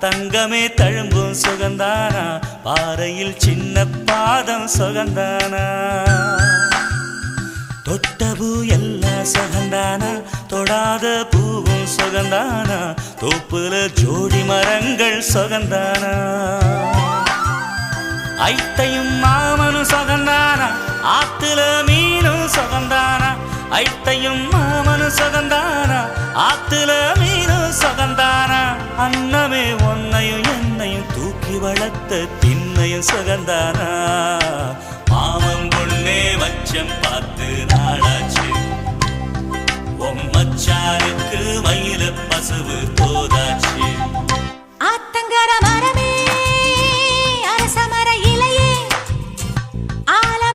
தங்கமே தழும்பும் சுகந்தானா பாறையில் சின்ன பாதம் சுகந்தானா தொட்டபூ எல்லாம் சுகந்தானா தொடாத பூவும் சுகந்தானா தோப்புல ஜோடி மரங்கள் சுகந்தானா ஐத்தையும் மாமனும் சுகந்தானா ஆத்துல மீனும் சுகந்தானா ஐத்தையும் மாமனும் சுகந்தானா ஆத்துல மீனும் சுகந்தானா அன்னமே ஒன்னையும் என்னையும் தூக்கி வளர்த்த திண்ணையும் சுகந்தானா மாமன்